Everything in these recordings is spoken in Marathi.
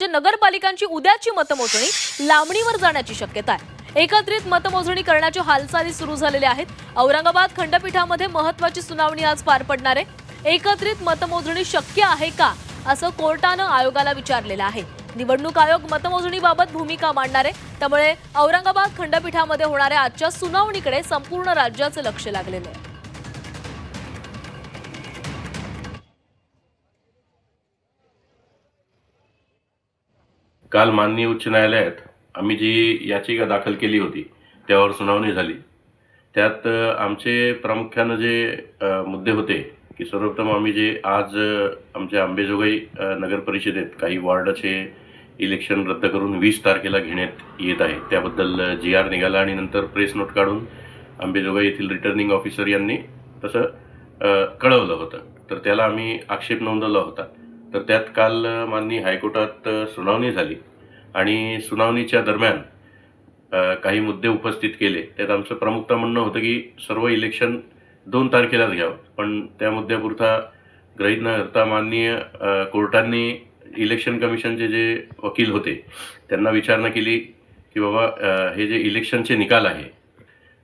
नगरपालिकांची उद्याची मतमोजणी लांबणीवर जाण्याची शक्यता आहे। एकत्रित मतमोजणी करण्याच्या हालचाली सुरू झालेल्या आहेत। औरंगाबाद खंडपीठामध्ये महत्त्वाची सुनावणी आज पार पडणार आहे। एकत्रित मतमोजणी शक्य आहे का असं कोर्टानं आयोगाला विचारलेलं आहे। निवडणूक आयोग मतमोजणीबाबत भूमिका मांडणार आहे, त्यामुळे औरंगाबाद खंडपीठामध्ये होणाऱ्या आजच्या सुनावणीकडे संपूर्ण राज्याचं लक्ष लागलेलं आहे। काल माननीय उच्च न्यायालयात आम्ही जी याचिका दाखल केली होती त्यावर सुनावणी झाली। त्यात आमचे प्रामुख्याने जे मुद्दे होते की सर्वप्रथम आम्ही जे आज आमच्या अंबेजोगाई नगर परिषदेत काही वॉर्डाचे इलेक्शन रद्द करून 20 तारखेला घेण्यात येत आहे, त्याबद्दल GR निघाला आणि नंतर प्रेस नोट काढून अंबेजोगाई येथील रिटर्निंग ऑफिसर यांनी तसं कळवलं होतं, तर त्याला आम्ही आक्षेप नोंदवला होता। तर त्यात काल माननीय हायकोर्टात सुनावणी झाली आणि सुनावणीच्या दरम्यान काही मुद्दे उपस्थित केले। त्यात आमचं प्रमुखतः म्हणणं होतं की सर्व इलेक्शन 2 तारखेलाच घ्यावं, पण त्या मुद्द्यापुरता गृहीत न धरता माननीय कोर्टाने इलेक्शन कमिशनचे जे वकील होते त्यांना विचारणा केली की बाबा हे जे इलेक्शनचे निकाल आहे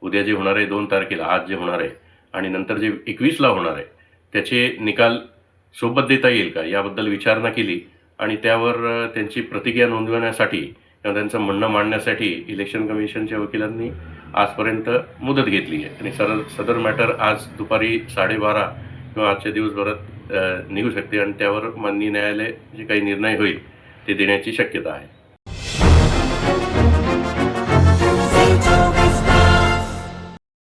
उद्या जे होणार आहे 2 तारखेला, आज जे होणार आहे आणि नंतर जे 21ला होणार आहे, त्याचे निकाल सोबत देता येईल का याबद्दल विचारणा केली आणि त्यावर त्यांची प्रतिक्रिया नोंदवण्यासाठी किंवा त्यांचं म्हणणं मांडण्यासाठी इलेक्शन कमिशनच्या वकिलांनी आजपर्यंत मुदत घेतली आहे आणि सदर मॅटर आज दुपारी 12:30 किंवा आजच्या दिवसभरात निघू शकते आणि त्यावर माननीय न्यायालय जे काही निर्णय होईल ते देण्याची शक्यता आहे।